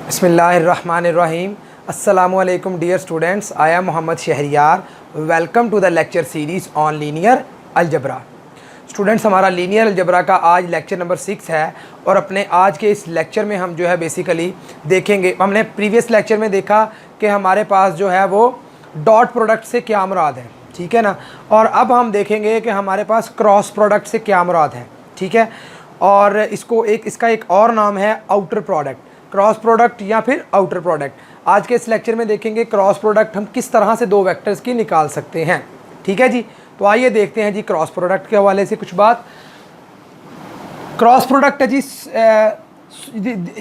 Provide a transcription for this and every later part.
बिस्मिल्लाहिर्रहमानिर्रहीम। अस्सलामुअलैकुम dear students, I am Mohammad Shahriyar. Welcome to the lecture series on linear algebra. Students, हमारा linear algebra का आज लेक्चर नंबर 6 है और अपने आज के इस लेक्चर में हम जो है बेसिकली देखेंगे, हमने प्रीवियस लेक्चर में देखा कि हमारे पास जो है वो डॉट प्रोडक्ट से क्या मुराद है, ठीक है ना। और अब हम देखेंगे कि हमारे पास क्रॉस प्रोडक्ट से क्या मुराद है, ठीक है। और इसका एक और नाम है आउटर प्रोडक्ट, क्रॉस प्रोडक्ट या फिर आउटर प्रोडक्ट। आज के इस लेक्चर में देखेंगे क्रॉस प्रोडक्ट हम किस तरह से दो वेक्टर्स की निकाल सकते हैं, ठीक है जी। तो आइए देखते हैं जी क्रॉस प्रोडक्ट के हवाले से कुछ बात। क्रॉस प्रोडक्ट है जी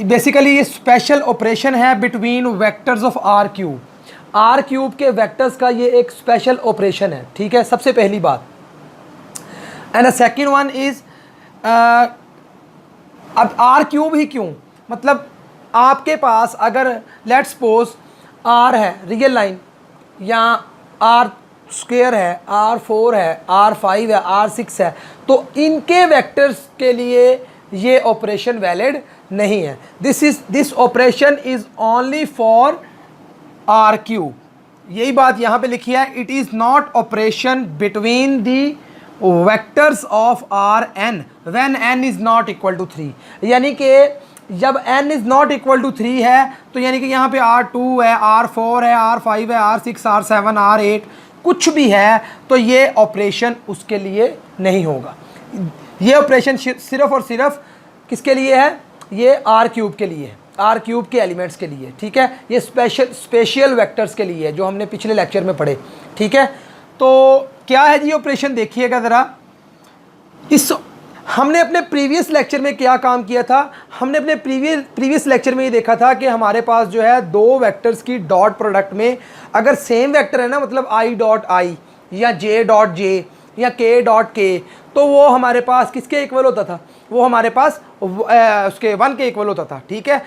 बेसिकली ये स्पेशल ऑपरेशन है between vectors of R cube. R cube के वेक्टर्स का ये एक स्पेशल ऑपरेशन है, ठीक है, सबसे पहली बात। And the second one is अब आर क्यूब ही क्यों, मतलब आपके पास अगर लेट सपोज आर है रियल लाइन, या आर स्क्वायर है, R4 है, R5 है, R6 है, तो इनके वेक्टर्स के लिए ये ऑपरेशन वैलिड नहीं है। This operation is only for R cube. यही बात यहाँ पे लिखी है, it is not operation between the vectors of R n when n is not equal to 3। यानी कि जब n is not equal to 3 है तो यानी कि यहाँ पे R2 है, R4 है, R5 है, R6, R7, R8 कुछ भी है तो ये ऑपरेशन उसके लिए नहीं होगा। ये ऑपरेशन सिर्फ और सिर्फ किसके लिए है, ये आर क्यूब के लिए है, आर क्यूब के एलिमेंट्स के लिए, ठीक है। ये स्पेशल वेक्टर्स के लिए है जो हमने पिछले लेक्चर में पढ़े, ठीक है। तो क्या है जी ऑपरेशन, देखिएगा ज़रा। हमने अपने प्रीवियस लेक्चर में क्या काम किया था, हमने अपने प्रीवियस लेक्चर में ये देखा था कि हमारे पास जो है दो वेक्टर्स की डॉट प्रोडक्ट में अगर सेम वेक्टर है ना, मतलब i डॉट आई या j डॉट जे या k डॉट के, तो वो हमारे पास किसके इक्वल होता था, वो हमारे पास उसके 1 के इक्वल होता था, ठीक है।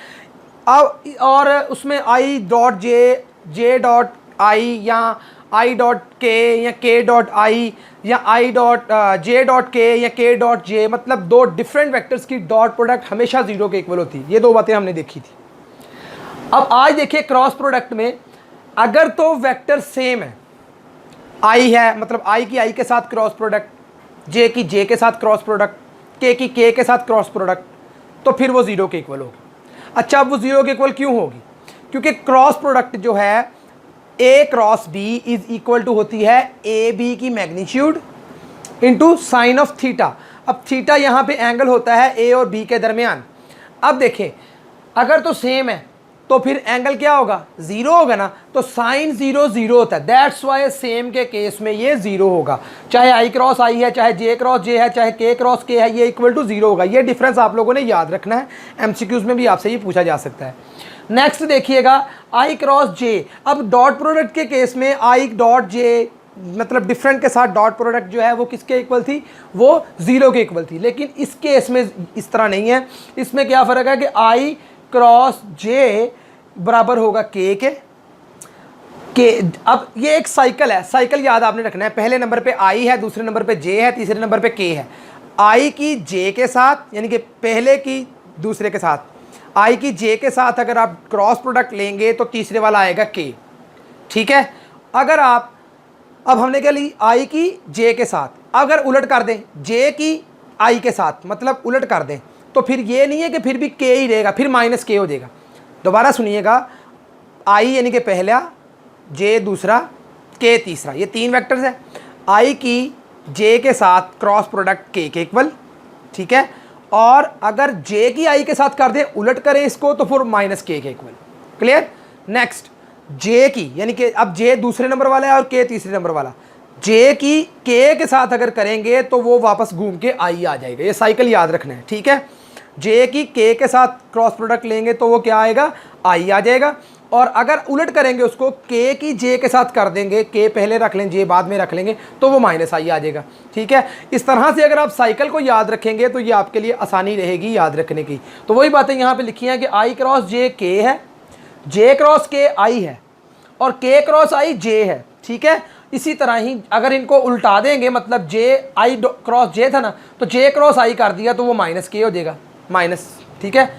अब और उसमें i dot J, J dot I या i डॉट के या k डॉट आई या i डॉट जे डॉट के या k डॉट जे, मतलब दो डिफरेंट वेक्टर्स की डॉट प्रोडक्ट हमेशा 0 के इक्वल होती है। ये दो बातें हमने देखी थी। अब आज देखिए क्रॉस प्रोडक्ट में अगर तो वेक्टर सेम है, i है मतलब i की i के साथ क्रॉस प्रोडक्ट, j की j के साथ क्रॉस प्रोडक्ट, k की k के साथ क्रॉस प्रोडक्ट, तो फिर वो 0 के इक्वल होगी। अच्छा, अब वो 0 के इक्वल क्यों होगी, क्योंकि क्रॉस प्रोडक्ट जो है a cross b is equal to होती है ए बी की magnitude into sine of theta. अब थीटा यहाँ पे एंगल होता है a और b के दरमियान। अब देखें अगर तो सेम है तो फिर एंगल क्या होगा, 0 होगा ना, तो साइन 0 0 होता है। दैट्स वाई सेम के केस में ये 0 होगा, चाहे i क्रॉस i है, चाहे j क्रॉस j है, चाहे k क्रॉस k है, ये इक्वल टू 0 होगा। ये डिफरेंस आप लोगों ने याद रखना है, MCQs में भी आपसे ये पूछा जा सकता है। नेक्स्ट देखिएगा i क्रॉस j। अब डॉट प्रोडक्ट के केस में i डॉट j मतलब डिफरेंट के साथ डॉट प्रोडक्ट जो है वो किसके इक्वल थी, वो 0 के इक्वल थी। लेकिन इस केस में इस तरह नहीं है। इसमें क्या फ़र्क है कि i क्रॉस j बराबर होगा k के। अब ये एक साइकिल है, साइकिल याद आपने रखना है। पहले नंबर पे i है, दूसरे नंबर पे j है, तीसरे नंबर पे k है। i की j के साथ यानी कि पहले की दूसरे के साथ, i की j के साथ अगर आप क्रॉस प्रोडक्ट लेंगे तो तीसरे वाला आएगा k, ठीक है। अगर आप अब हमने क्या ली, i की j के साथ, अगर उलट कर दें j की i के साथ, मतलब उलट कर दें, तो फिर ये नहीं है कि फिर भी k ही रहेगा, फिर माइनस k हो जाएगा। दोबारा सुनिएगा, i यानी कि पहला, j दूसरा, k तीसरा, ये 3 वेक्टर्स है। i की j के साथ क्रॉस प्रोडक्ट k के इक्वल, ठीक है। और अगर j की i के साथ कर दें, उलट करें इसको, तो फिर माइनस k के इक्वल। क्लियर। नेक्स्ट j की यानी कि अब j दूसरे नंबर वाला है और k तीसरे नंबर वाला, j की k के साथ अगर करेंगे तो वो वापस घूम के i आ जाएगा। ये साइकिल याद रखना है, ठीक है। j की k के साथ क्रॉस प्रोडक्ट लेंगे तो वो क्या आएगा, i आ जाएगा। और अगर उलट करेंगे उसको, k की j के साथ कर देंगे, k पहले रख लें j बाद में रख लेंगे, तो वो माइनस i आ जाएगा, ठीक है। इस तरह से अगर आप साइकिल को याद रखेंगे तो ये आपके लिए आसानी रहेगी याद रखने की। तो वही बातें यहाँ पे लिखी हैं कि i क्रॉस j k है, j क्रॉस k i है और k क्रॉस i j है, ठीक है। इसी तरह ही अगर इनको उल्टा देंगे, मतलब j i क्रॉस j था ना, तो j क्रॉस i कर दिया तो वो माइनस k हो जाएगा, माइनस, ठीक है।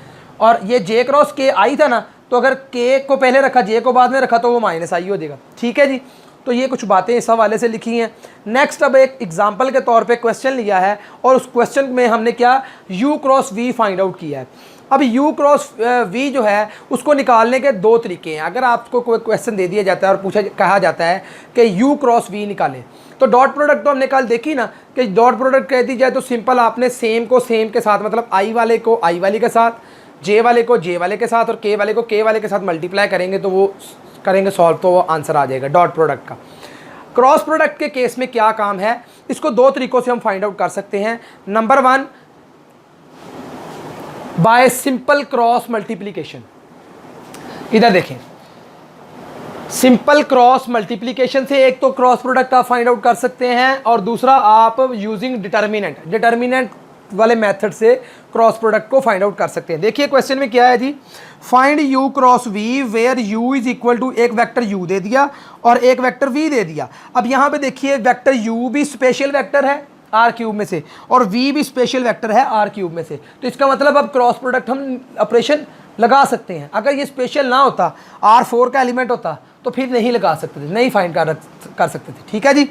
और ये j क्रॉस k i था ना, तो अगर के को पहले रखा, जे को बाद में रखा, तो वो माइनस आई हो जाएगा। ठीक है जी, तो ये कुछ बातें इस हवाले से लिखी हैं। नेक्स्ट अब एक एग्जाम्पल के तौर पे क्वेश्चन लिया है और उस क्वेश्चन में हमने क्या u cross v find out किया है। अब u क्रॉस v जो है उसको निकालने के दो तरीके हैं। अगर आपको कोई क्वेश्चन दे दिया जाता है और कहा जाता है कि u क्रॉस v निकालें, तो डॉट प्रोडक्ट तो हमने कल देखी ना कि डॉट प्रोडक्ट कह दी जाए तो सिंपल आपने सेम को सेम के साथ, मतलब i वाले को i वाले के साथ, j वाले को j वाले के साथ और k वाले को k वाले के साथ मल्टीप्लाई करेंगे तो वो करेंगे सॉल्व, तो वो आंसर आ जाएगा डॉट प्रोडक्ट का। क्रॉस प्रोडक्ट के केस में क्या काम है, इसको दो तरीकों से हम फाइंड आउट कर सकते हैं। Number 1, by simple cross multiplication. इधर देखें, सिंपल क्रॉस मल्टीप्लिकेशन से एक तो क्रॉस प्रोडक्ट आप फाइंड आउट कर सकते हैं और दूसरा आप यूजिंग डिटर्मिनेंट वाले मेथड से क्रॉस प्रोडक्ट को फाइंड आउट कर सकते हैं। देखिए क्वेश्चन में क्या है जी, find u cross v where u is equal to, एक वेक्टर u दे दिया और एक वेक्टर v दे दिया। अब यहाँ पे देखिए वेक्टर u भी स्पेशल वेक्टर है r क्यूब में से और v भी स्पेशल वेक्टर है r क्यूब में से, तो इसका मतलब अब क्रॉस प्रोडक्ट हम ऑपरेशन लगा सकते हैं। अगर ये स्पेशल ना होता, r4 का एलिमेंट होता, तो फिर नहीं लगा सकते थे, नहीं फाइंड कर सकते थे। ठीक है जी,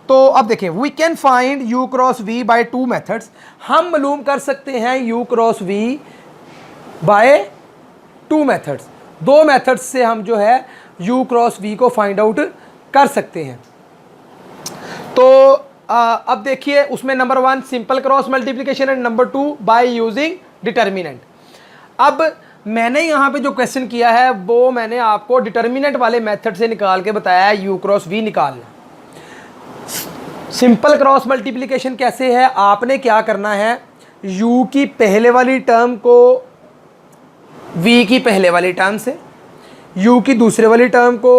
तो अब देखें, we can find u cross v by two methods. हम मालूम कर सकते हैं u cross v by two methods. दो मेथड्स से हम जो है u क्रॉस v को फाइंड आउट कर सकते हैं। तो अब देखिए उसमें number 1 simple cross multiplication and number 2 by using determinant. अब मैंने यहाँ पे जो क्वेश्चन किया है वो मैंने आपको डिटर्मिनेंट वाले मेथड से निकाल के बताया है u क्रॉस v निकालना। सिंपल क्रॉस मल्टीप्लिकेशन कैसे है, आपने क्या करना है, u की पहले वाली टर्म को v की पहले वाली टर्म से, u की दूसरे वाली टर्म को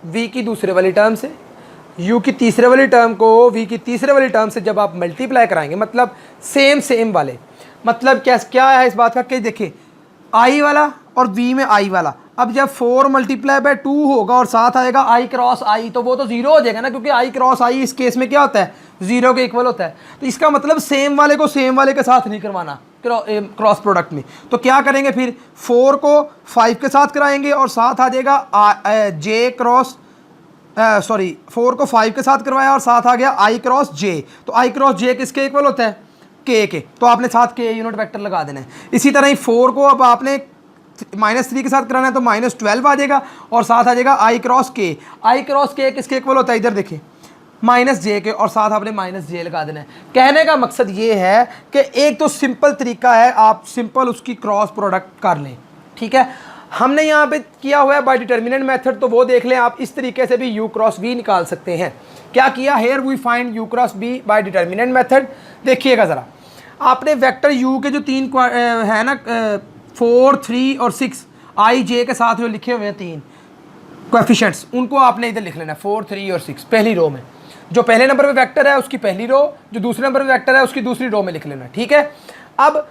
v की दूसरे वाली टर्म से, u की तीसरे वाली टर्म को v की तीसरे वाली टर्म से जब आप मल्टीप्लाई कराएंगे, मतलब सेम वाले, मतलब क्या है इस बात का कि देखिए i वाला और v में i वाला, अब जब 4 मल्टीप्लाई बाय 2 होगा और साथ आएगा i क्रॉस i, तो वो तो जीरो हो जाएगा ना, क्योंकि i क्रॉस i इस केस में क्या होता है, जीरो के इक्वल होता है। तो इसका मतलब सेम वाले को सेम वाले के साथ नहीं करवाना क्रॉस प्रोडक्ट में। तो क्या करेंगे फिर, 4 को 5 के साथ कराएंगे और साथ आ जाएगा j क्रॉस 4 को 5 के साथ करवाया और साथ आ गया i क्रॉस j। तो i क्रॉस j किसके इक्वल होता है, k के, तो आपने साथ k यूनिट वेक्टर लगा देना है। इसी तरह ही 4 को अब आपने -3 के साथ कराना है तो -12 आ जाएगा और साथ आ जाएगा i क्रॉस k किसके इक्वल होता है, इधर देखिए -j के, और साथ आपने -j लगा देना है। कहने का मकसद ये है कि एक तो सिंपल तरीका है, आप सिंपल उसकी क्रॉस प्रोडक्ट कर लें। ठीक है, हमने यहाँ पे किया हुआ है बाय डिटर्मिनेंट मेथड, तो वो देख लें। आप इस तरीके से भी u क्रॉस v निकाल सकते हैं। क्या किया, here we find u cross v by determinant method. देखिएगा ज़रा, आपने वेक्टर u के जो तीन है ना 4, 3 और 6 i j के साथ जो लिखे हुए हैं तीन कोएफिशिएंट्स, उनको आपने इधर लिख लेना है 4, 3 और 6 पहली रो में। जो पहले नंबर पे वेक्टर है उसकी पहली रो, जो दूसरे नंबर पे वेक्टर है उसकी दूसरी रो में लिख लेना। ठीक है, अब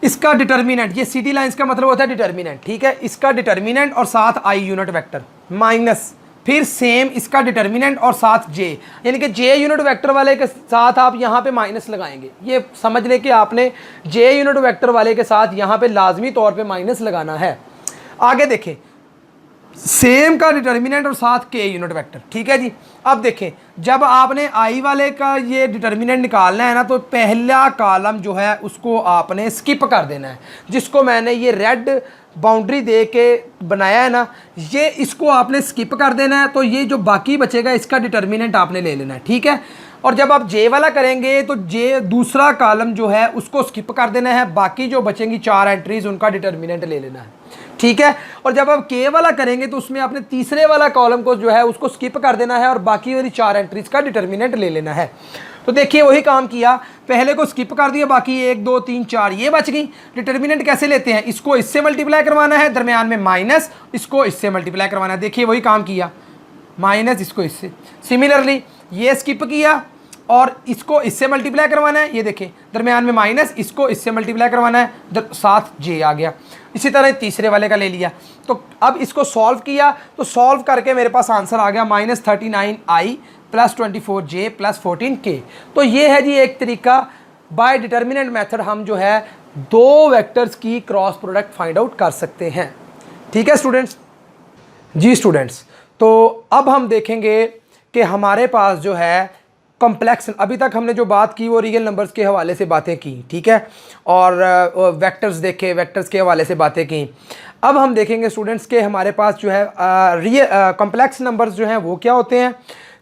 इसका डिटर्मिनेंट, ये सीधी लाइंस का मतलब होता है डिटर्मिनेंट। ठीक है, इसका डिटर्मिनेंट और साथ i यूनिट वेक्टर माइनस, फिर सेम इसका डिटर्मिनेंट और साथ j, यानी कि j यूनिट वेक्टर वाले के साथ आप यहाँ पे माइनस लगाएंगे। ये समझ लें कि आपने j यूनिट वेक्टर वाले के साथ यहाँ पे लाजमी तौर पे माइनस लगाना है। आगे देखें, सेम का डिटर्मिनेंट और साथ k यूनिट वेक्टर। ठीक है जी, अब देखें जब आपने i वाले का ये डिटर्मिनेंट निकालना है ना, तो पहला कॉलम जो है उसको आपने स्किप कर देना है, जिसको मैंने ये रेड बाउंड्री दे के बनाया है ना, ये इसको आपने स्किप कर देना है। तो ये जो बाकी बचेगा इसका डिटर्मिनेंट आपने ले लेना है। ठीक है, और जब आप j वाला करेंगे तो j दूसरा कॉलम जो है उसको स्किप कर देना है, बाकी जो बचेंगी 4 एंट्रीज उनका डिटर्मिनेंट ले लेना है। ठीक है, और जब आप k वाला करेंगे तो उसमें आपने तीसरे वाला कॉलम को जो है उसको स्किप कर देना है और बाकी वाली 4 एंट्रीज का डिटर्मिनेंट ले लेना है। तो देखिए वही काम किया, पहले को स्किप कर दिया, बाकी 1, 2, 3, 4 ये बच गई। डिटर्मिनेंट कैसे लेते हैं, इसको इससे मल्टीप्लाई करवाना है, दरमियान में माइनस, इसको इससे मल्टीप्लाई करवाना है। देखिए वही काम किया, माइनस इसको इससे। सिमिलरली ये स्किप किया और इसको इससे मल्टीप्लाई करवाना है, ये देखें दरमियान में माइनस, इसको इससे मल्टीप्लाई करवाना है, साथ j आ गया। इसी तरह तीसरे वाले का ले लिया। तो अब इसको सॉल्व किया, तो सॉल्व करके मेरे पास आंसर आ गया -39i + 24j + 14k। तो ये है जी एक तरीका, बाय डिटर्मिनेंट मेथड हम जो है दो वेक्टर्स की क्रॉस प्रोडक्ट फाइंड आउट कर सकते हैं। ठीक है स्टूडेंट्स। जी स्टूडेंट्स, तो अब हम देखेंगे कि हमारे पास जो है कॉम्प्लेक्स, अभी तक हमने जो बात की वो रियल नंबर्स के हवाले से बातें की, ठीक है, और वेक्टर्स देखे, वेक्टर्स के हवाले से बातें की। अब हम देखेंगे स्टूडेंट्स के हमारे पास जो है कॉम्प्लेक्स नंबर्स जो हैं वो क्या होते हैं,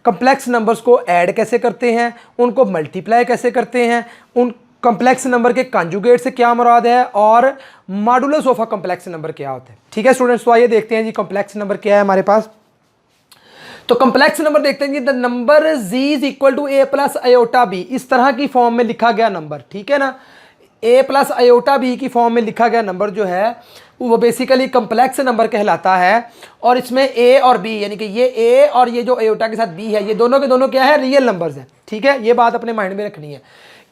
कॉम्प्लेक्स नंबर्स को ऐड कैसे करते हैं, उनको मल्टीप्लाई कैसे करते हैं, उन कॉम्प्लेक्स नंबर के कॉन्जुगेट से क्या मुराद है, और modulus of a complex number क्या होता है। ठीक है स्टूडेंट्स, तो आइए देखते हैं जी कॉम्प्लेक्स नंबर क्या है हमारे पास। तो कॉम्प्लेक्स नंबर देखते हैं जी, the number z is equal to a plus iota b, इस तरह की फॉर्म में लिखा गया नंबर, ठीक है ना, a प्लस आयोटा b की फॉर्म में लिखा गया नंबर जो है वो बेसिकली कॉम्प्लेक्स नंबर कहलाता है। और इसमें a और b यानी कि ये a और ये जो आयोटा के साथ b है, ये दोनों के दोनों क्या है, रियल नंबर्स हैं, ठीक है, ये बात अपने माइंड में रखनी है।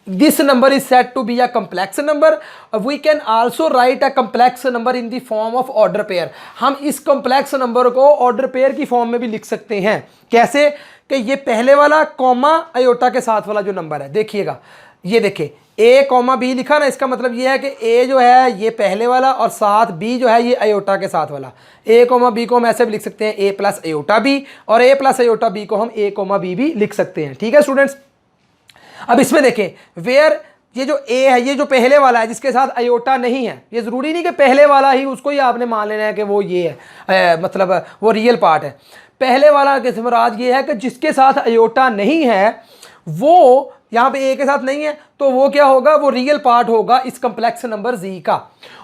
This number is said to be a complex number. We can also write a complex number in the form of order pair. हम इस complex number को order pair की फॉर्म में भी लिख सकते हैं। कैसे कि ये पहले वाला कॉमा आयोटा के साथ वाला जो नंबर है, देखिएगा, ये देखिए a कॉमा b लिखा ना, इसका मतलब ये है कि a जो है ये पहले वाला और साथ b जो है ये आयोटा के साथ वाला। a कॉमा b को हम ऐसे भी लिख सकते हैं a प्लस आयोटा b, और a प्लस आयोटा b को हम a कॉमा b भी लिख सकते हैं। ठीक है स्टूडेंट्स, अब इसमें देखें वेयर ये जो a है ये जो पहले वाला है जिसके साथ आयोटा नहीं है, ये ज़रूरी नहीं कि पहले वाला ही उसको ही आपने मान लेना है कि वो ये है, मतलब वो रियल पार्ट है। पहले वाला के मुराद ये है कि जिसके साथ आयोटा नहीं है, वो यहाँ पे a के साथ नहीं है, तो वो क्या होगा, वो रियल पार्ट होगा इस कॉम्प्लेक्स नंबर z का।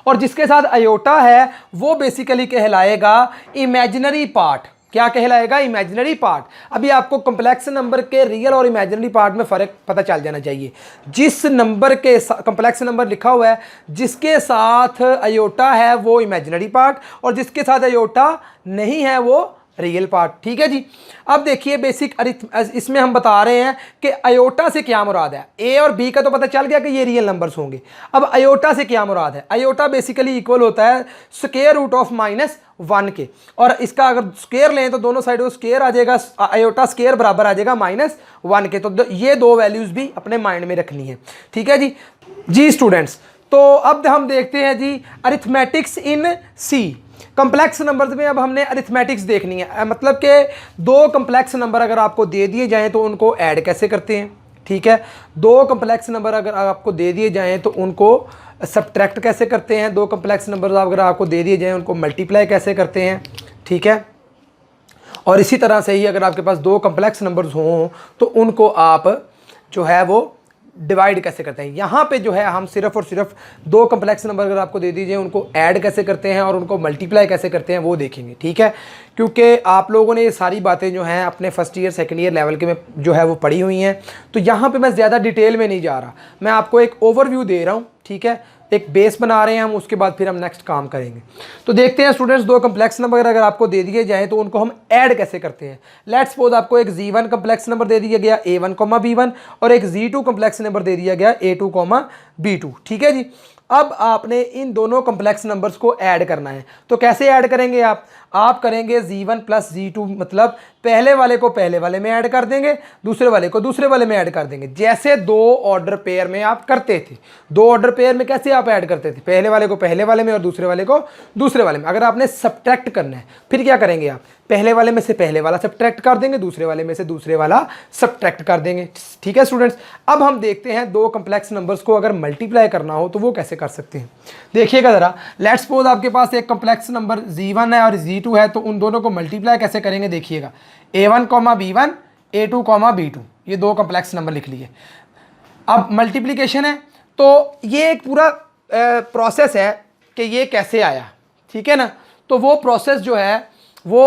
और जिसके साथ आयोटा है वो बेसिकली कहलाएगा इमेजिनरी पार्ट। क्या कहलाएगा, इमेजिनरी पार्ट। अभी आपको कॉम्प्लेक्स नंबर के रियल और इमेजिनरी पार्ट में फ़र्क पता चल जाना चाहिए। जिस नंबर के कॉम्प्लेक्स नंबर लिखा हुआ है जिसके साथ आयोटा है वो इमेजिनरी पार्ट, और जिसके साथ आयोटा नहीं है वो रियल पार्ट। ठीक है जी। अब देखिए बेसिक इसमें हम बता रहे हैं कि आयोटा से क्या मुराद है। ए और बी का तो पता चल गया कि ये रियल नंबर्स होंगे। अब आयोटा से क्या मुराद है, आयोटा बेसिकली इक्वल होता है स्क्वायर रूट ऑफ -1 के, और इसका अगर स्क्वायर लें तो दोनों साइड स्क्वायर आ जाएगा, आयोटा स्क्वायर बराबर आ जाएगा -1 के। तो ये दो वैल्यूज भी अपने माइंड में रखनी है। ठीक है जी। जी स्टूडेंट्स, तो अब हम देखते हैं जी अरिथमेटिक्स इन सी। कॉम्प्लेक्स नंबर्स में अब हमने अरिथमेटिक्स देखनी है, मतलब कि दो कॉम्प्लेक्स नंबर अगर आपको दे दिए जाएं तो उनको ऐड कैसे करते हैं। ठीक है, दो कॉम्प्लेक्स नंबर अगर आपको दे दिए जाएं तो उनको सब्ट्रैक्ट कैसे करते हैं, दो कॉम्प्लेक्स नंबर अगर आपको दे दिए जाएं उनको मल्टीप्लाई कैसे करते हैं। ठीक है, और इसी तरह से ही अगर आपके पास दो कॉम्प्लेक्स नंबर्स हों तो उनको आप जो है वो डिवाइड कैसे करते हैं। यहाँ पे जो है हम सिर्फ और सिर्फ दो कॉम्प्लेक्स नंबर अगर आपको दे दीजिए उनको ऐड कैसे करते हैं और उनको मल्टीप्लाई कैसे करते हैं वो देखेंगे। ठीक है, क्योंकि आप लोगों ने ये सारी बातें जो हैं अपने first year second year level के में जो है वो पढ़ी हुई हैं, तो यहाँ पे मैं ज़्यादा डिटेल में नहीं जा रहा, मैं आपको एक ओवरव्यू दे रहा हूँ। ठीक है, एक बेस बना रहे हैं हम, उसके बाद फिर हम नेक्स्ट काम करेंगे। तो देखते हैं स्टूडेंट्स, दो कॉम्प्लेक्स नंबर अगर आपको दे दिए जाएँ तो उनको हम ऐड कैसे करते हैं। लेट्स सपोज आपको एक z1 कॉम्प्लेक्स नंबर दे दिया गया a1, b1, और एक z2 कॉम्प्लेक्स नंबर दे दिया गया a2, b2। ठीक है जी। अब आपने इन दोनों कॉम्प्लेक्स नंबर्स को ऐड करना है, तो कैसे ऐड करेंगे आप करेंगे z1 प्लस z2, मतलब पहले वाले को पहले वाले में ऐड कर देंगे, दूसरे वाले को दूसरे वाले में ऐड कर देंगे, जैसे दो ऑर्डर पेयर में आप करते थे। दो ऑर्डर पेयर में कैसे आप ऐड करते थे, पहले वाले को पहले वाले में और दूसरे वाले को दूसरे वाले में। अगर आपने सब्ट्रैक्ट करना है फिर क्या करेंगे, आप पहले वाले में से पहले वाला सब्ट्रैक्ट कर देंगे, दूसरे वाले में से दूसरे वाला सब्ट्रैक्ट कर देंगे। ठीक है स्टूडेंट्स, अब हम देखते हैं दो कॉम्प्लेक्स नंबर्स को अगर मल्टीप्लाई करना हो तो वो कैसे कर सकते हैं। देखिएगा ज़रा, लेट्स सपोज आपके पास एक कॉम्प्लेक्स नंबर z1 है और z2 है, तो उन दोनों को मल्टीप्लाई कैसे करेंगे। देखिएगा a1, b1, a2, b2, ये दो कॉम्प्लेक्स नंबर लिख लिए। अब मल्टीप्लिकेशन है, तो ये एक पूरा प्रोसेस है कि ये कैसे आया। ठीक है ना, तो वो प्रोसेस जो है वो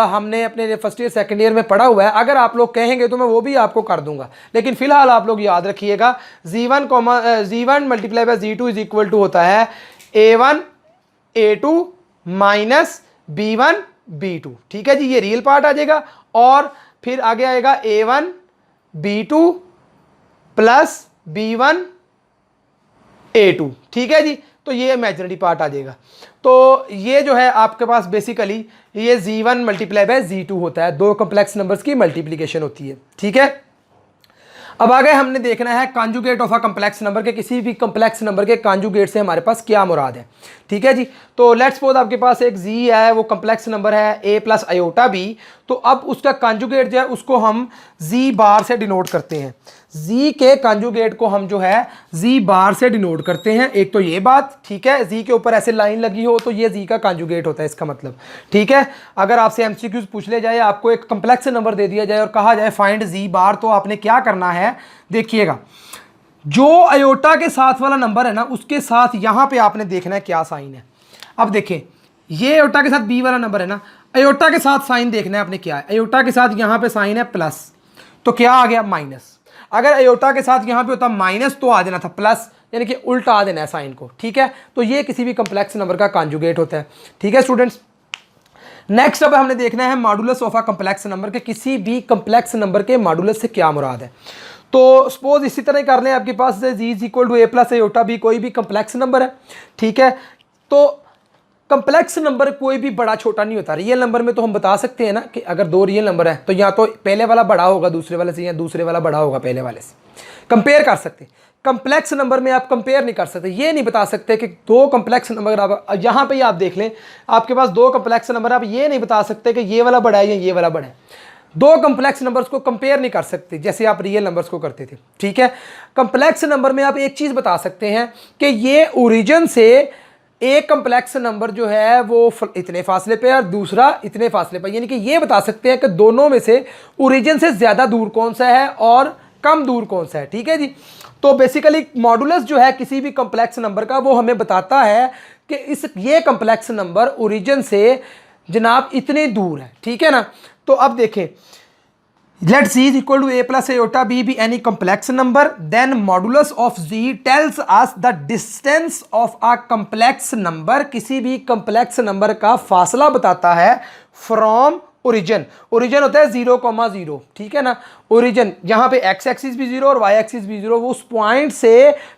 हमने अपने फर्स्ट ईयर सेकंड ईयर में पढ़ा हुआ है। अगर आप लोग कहेंगे तो मैं वो भी आपको कर दूंगा, लेकिन फिलहाल आप लोग याद रखिएगा z1 multiply by z2 is equal to होता है a1 a2 minus b1 b2। ठीक है जी, ये रियल पार्ट आ जाएगा, और फिर आगे आएगा a1 b2 plus b1 a2। ठीक है जी, तो ये इमेजिनरी पार्ट आ जाएगा। तो ये जो है आपके पास बेसिकली ये z1 मल्टीप्लाई बाय z2 होता है, दो कॉम्प्लेक्स नंबर्स की मल्टीप्लिकेशन होती है। ठीक है, अब आगे हमने देखना है conjugate of a complex number के, किसी भी कम्प्लेक्स नंबर के कॉन्जुगेट से हमारे पास क्या मुराद है। ठीक है जी, तो लेट्स सपोज आपके पास एक जी है, वो कम्प्लेक्स नंबर है a प्लस आयोटा बी, तो अब उसका कॉन्जुगेट जो है उसको हम जी बार से डिनोट करते हैं। जी के कॉन्जुगेट को हम जो है जी बार से डिनोट करते हैं। एक तो ये बात, ठीक है, जी के ऊपर ऐसे लाइन लगी हो तो ये जी का कॉन्जुगेट होता है, इसका मतलब। ठीक है, अगर आपसे एमसीक्यूज पूछ ले जाए, आपको एक कम्प्लेक्स नंबर दे दिया जाए और कहा जाए फाइंड जी बार, तो आपने क्या करना है, देखिएगा जो अयोटा के साथ वाला नंबर है ना, उसके साथ यहाँ पे आपने देखना है क्या साइन है। अब देखें, ये अयोटा के साथ बी वाला नंबर है ना, अयोटा के साथ साइन देखना है आपने क्या है। अयोटा के साथ यहाँ पे साइन है प्लस, तो क्या आ गया माइनस। अगर अयोटा के साथ यहाँ पे होता माइनस तो आ जाना था प्लस, यानी कि उल्टा आ देना है साइन को। ठीक है, तो ये किसी भी कम्प्लेक्स नंबर का कॉन्जुगेट होता है। ठीक है स्टूडेंट्स, नेक्स्ट अब हमने देखना है modulus of a complex number के, किसी भी कम्प्लेक्स नंबर के मॉडुलस से क्या मुराद है। तो सपोज इसी तरह कर लें, आपके पास z is equal to a plus iota b, कोई भी कम्प्लेक्स नंबर है। ठीक है, तो कम्प्लेक्स नंबर कोई भी बड़ा छोटा नहीं होता। रियल नंबर में तो हम बता सकते हैं ना कि अगर दो रियल नंबर है तो या तो पहले वाला बड़ा होगा दूसरे वाले से, या दूसरे वाला बड़ा होगा पहले वाले से, कंपेयर कर सकते हैं। कम्प्लेक्स नंबर में आप कंपेयर नहीं कर सकते, ये नहीं बता सकते कि दो कम्प्लेक्स नंबर, आप यहाँ पे ही आप देख लें, आपके पास दो कम्प्लेक्स नंबर, आप ये नहीं बता सकते कि ये वाला बड़ा है या ये वाला बड़ा है। दो कम्प्लेक्स नंबर्स को कंपेयर नहीं कर सकते जैसे आप रियल नंबर्स को करते थे। ठीक है, कम्प्लेक्स नंबर में आप एक चीज़ बता सकते हैं कि ये ओरिजिन से एक कम्प्लेक्स नंबर जो है वो इतने फासले पे और दूसरा इतने फासले पे, यानी कि ये बता सकते हैं कि दोनों में से ओरिजिन से ज़्यादा दूर कौन सा है और कम दूर कौन सा है। ठीक है जी, तो बेसिकली मॉडुलस जो है किसी भी कम्प्लेक्स नंबर का, वो हमें बताता है कि ये कम्प्लेक्स नंबर ओरिजिन से जनाब इतने दूर है। ठीक है ना, तो अब देखें, let z is equal to a plus iota b be any complex number, then modulus of z tells us the distance of a complex number, किसी भी complex number का फासला बताता है from origin। origin होता है 0,0। ठीक है ना, origin यहाँ पे x एक्सिस भी 0 और y एक्सिस भी 0, वो उस पॉइंट से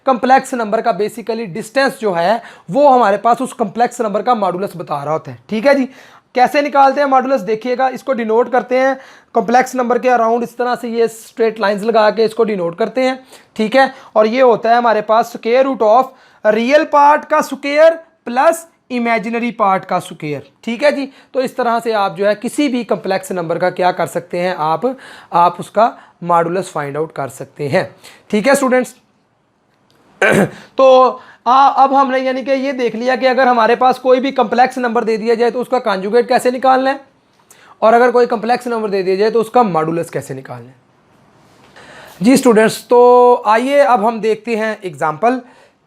complex नंबर का बेसिकली डिस्टेंस जो है वो हमारे पास उस complex नंबर का मॉडुलस बता रहा होता है। ठीक है जी, कैसे निकालते हैं मॉडुलस, देखिएगा, इसको डिनोट करते हैं कॉम्प्लेक्स नंबर के अराउंड इस तरह से, ये स्ट्रेट लाइंस लगा के इसको डिनोट करते हैं। ठीक है, और ये होता है हमारे पास square root of real part का स्क्वायर प्लस इमेजिनरी पार्ट का स्क्वायर। ठीक है जी, तो इस तरह से आप जो है किसी भी कॉम्प्लेक्स नंबर का क्या कर सकते हैं, आप उसका मॉडुलस फाइंड आउट कर सकते हैं। ठीक है स्टूडेंट्स, तो अब हमने यानी कि ये देख लिया कि अगर हमारे पास कोई भी कम्प्लेक्स नंबर दे दिया जाए तो उसका कॉन्जुगेट कैसे निकालना है, और अगर कोई कम्प्लेक्स नंबर दे दिया जाए तो उसका मॉडुलस कैसे निकालना है। जी स्टूडेंट्स, तो आइए अब हम देखते हैं एग्जांपल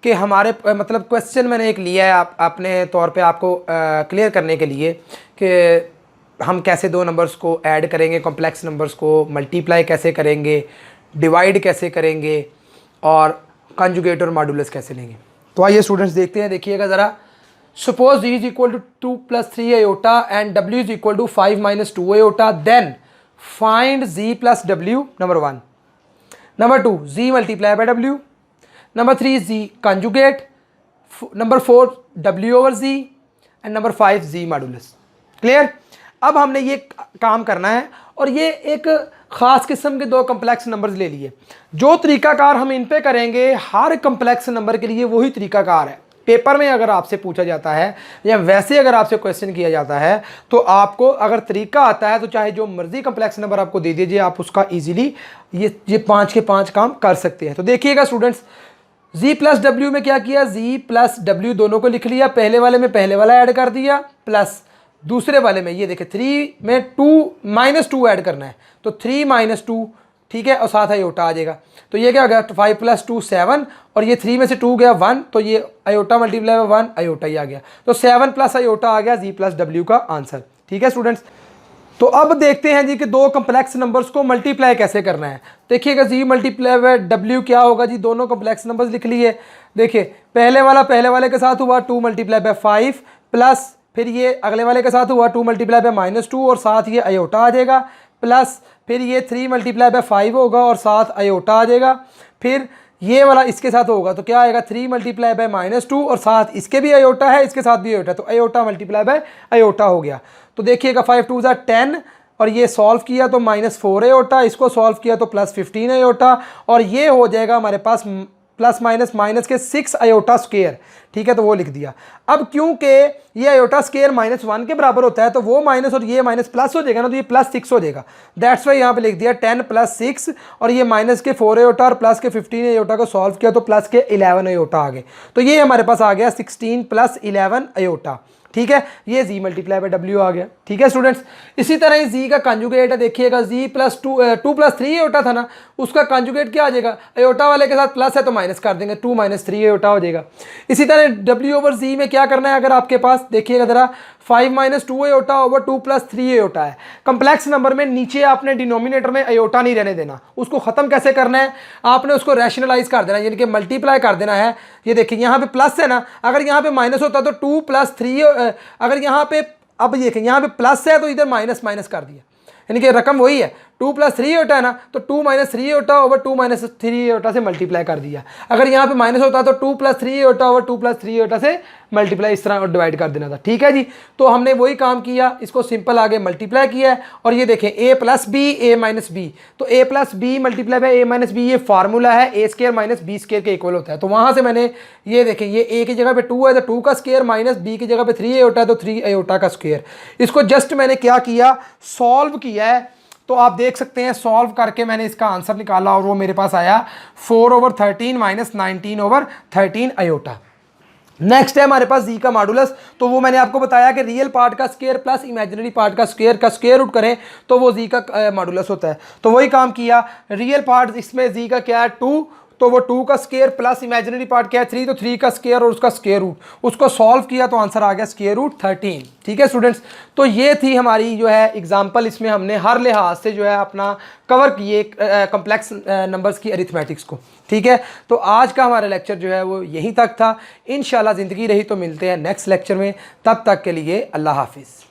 कि हमारे मतलब क्वेश्चन मैंने एक लिया है अपने तौर पे आपको क्लियर करने के लिए कि हम कैसे दो नंबर्स को ऐड करेंगे, कॉम्प्लेक्स नंबर्स को मल्टीप्लाई कैसे करेंगे, डिवाइड कैसे करेंगे और कॉन्जुगेट और मॉडुलस कैसे लेंगे। तो आइए स्टूडेंट्स देखते हैं, देखिएगा ज़रा। Suppose z is equal to 2 plus 3 iota and w is equal to 5 minus 2 iota, then find z plus w, number 1। Number 2 z multiply by w, number 3 z conjugate, number 4 w over z and number 5 z modulus. Clear, अब हमने ये काम करना है और ये एक ख़ास किस्म के दो कम्प्लेक्स नंबर्स ले लिए। जो तरीकाकार हम इन पे करेंगे हर कम्प्लेक्स नंबर के लिए वही तरीकाकार है। पेपर में अगर आपसे पूछा जाता है या वैसे अगर आपसे क्वेश्चन किया जाता है तो आपको अगर तरीका आता है तो चाहे जो मर्जी कम्प्लेक्स नंबर आपको दे दीजिए, आप उसका ईजिली ये 5 के 5 काम कर सकते हैं। तो देखिएगा स्टूडेंट्स, z प्लस डब्ल्यू में क्या किया, z प्लस डब्ल्यू दोनों को लिख लिया, पहले वाले में पहले वाला ऐड कर दिया, प्लस दूसरे वाले में ये देखें 3 में 2 -2 ऐड करना है, तो 3 - 2, ठीक है, और साथ आयोटा आ जाएगा। तो ये क्या हो गया, 5 + 2 7, और ये 3 में से 2 गया 1, तो ये आयोटा मल्टीप्लाई बाय 1 आयोटा ही आ गया, तो 7 प्लस आयोटा आ गया z प्लस डब्ल्यू का आंसर। ठीक है स्टूडेंट्स, तो अब देखते हैं जी कि दो कम्प्लेक्स नंबर्स को मल्टीप्लाई कैसे करना है। देखिएगा z मल्टीप्लाई बाय डब्ल्यू क्या होगा जी, दोनों कम्प्लेक्स नंबर्स लिख लिए। देखिए पहले वाला पहले वाले के साथ हुआ 2 मल्टीप्लाई बाय 5, प्लस फिर ये अगले वाले के साथ हुआ 2 मल्टीप्लाई बाय -2 और साथ ये आयोटा आ जाएगा, प्लस फिर ये 3 मल्टीप्लाई बाय 5 होगा और साथ आयोटा आ जाएगा, फिर ये वाला इसके साथ होगा तो क्या आएगा 3 मल्टीप्लाई बाय -2 और साथ इसके भी आयोटा है, इसके साथ भी आयोटा, तो आयोटा मल्टीप्लाई बाय आयोटा हो गया। तो देखिएगा 5 × 2 = 10 और ये सॉल्व किया तो -4 आयोटा, इसको सॉल्व किया तो +15 आयोटा, और ये हो जाएगा हमारे पास प्लस माइनस माइनस के 6 आयोटा स्क्वायर। ठीक है, तो वो लिख दिया। अब क्योंकि ये आयोटा स्क्वायर -1 के बराबर होता है तो वो माइनस और ये माइनस प्लस हो जाएगा ना, तो ये +6 हो जाएगा। दैट्स वाई यहाँ पे लिख दिया 10 + 6, और ये माइनस के 4 आयोटा और प्लस के 15 आयोटा को सॉल्व किया तो प्लस के 11 आयोटा आ गए। तो ये हमारे पास आ गया 16 + 11 आयोटा। ठीक है, ये z मल्टीप्लाई बाय w आ गया। ठीक है स्टूडेंट्स, इसी तरह ही z का कंजुगेट है, देखिएगा z +2 + 3 आयोटा था ना, उसका कंजुगेट क्या आ जाएगा, आयोटा वाले के साथ प्लस है तो माइनस कर देंगे, 2 - 3 आयोटा हो जाएगा। इसी तरह w/z में क्या करना है, अगर आपके पास देखिएगा ज़रा 5 - 2 आयोटा ओवर 2 + 3 आयोटा है। कंप्लेक्स नंबर में नीचे आपने डिनोमिनेटर में आयोटा नहीं रहने देना, उसको ख़त्म कैसे करना है, आपने उसको रैशनलाइज कर देना, यानी कि मल्टीप्लाई कर देना है। ये देखिए यहाँ पे प्लस है ना, अगर यहाँ पे माइनस होता तो 2 + 3, अगर यहाँ पे अब देखें यहाँ पे प्लस है तो इधर माइनस माइनस कर दिया, यानी कि रकम वही है 2 + 3 आयोटा है ना, तो 2 - 3 आयोटा ओवर 2 - 3 आयोटा से मल्टीप्लाई कर दिया। अगर यहाँ पे माइनस होता तो 2 + 3 आयोटा ओवर 2 + 3 आयोटा से मल्टीप्लाई इस तरह डिवाइड कर देना था। ठीक है जी, तो हमने वही काम किया, इसको सिंपल आगे मल्टीप्लाई किया है। और ये देखें a + b a - b, तो a + b multiply by a - b, ये फार्मूला है a² - b² के इक्वल होता है। तो वहाँ से मैंने ये देखें, ये a की जगह पे 2 है तो 2 का स्क्वायर, माइनस b की जगह पे 3 आयोटा है तो 3 आयोटा का स्क्वायर। इसको जस्ट मैंने क्या किया, सॉल्व किया है। तो आप देख सकते हैं सॉल्व करके मैंने इसका आंसर निकाला और वो मेरे पास आया 4/13 - 19/13 आयोटा। नेक्स्ट है हमारे पास जी का मॉडुलस, तो वो मैंने आपको बताया कि रियल पार्ट का स्क्वायर प्लस इमेजिनरी पार्ट का स्क्वायर रूट करें तो वो जी का मॉडुलस होता है। तो वही काम किया, रियल पार्ट इसमें जी का क्या है 2, तो वो 2 का स्क्वायर प्लस इमेजिनरी पार्ट क्या है 3, तो 3 का स्क्वायर और उसका स्क्वायर रूट, उसको सॉल्व किया तो आंसर आ गया √13। ठीक है स्टूडेंट्स, तो ये थी हमारी जो है एग्जांपल, इसमें हमने हर लिहाज से जो है अपना कवर किए कम्प्लेक्स नंबर्स की अरिथमेटिक्स को। ठीक है, तो आज का हमारा लेक्चर जो है वो यहीं तक था। इंशाल्लाह ज़िंदगी रही तो मिलते हैं नेक्स्ट लेक्चर में, तब तक के लिए अल्लाह हाफिज़।